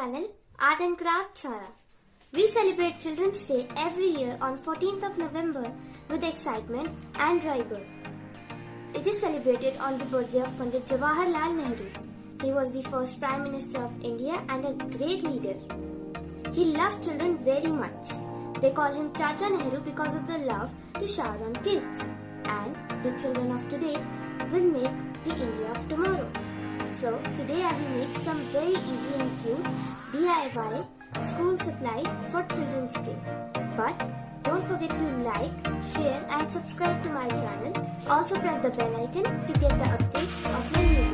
channel Art and Craft Sara. We celebrate Children's Day every year on 14th of November with excitement and rigor. It is celebrated on the birthday of Pandit Jawaharlal Nehru. He was the first Prime Minister of India and a great leader. He loved children very much. They call him Chacha Nehru because of the love to shower on kids. And the children of today will make the India of tomorrow. So today I will make some very easy and cute DIY school supplies for Children's Day. But don't forget to like, share and subscribe to my channel. Also press the bell icon to get the updates of my new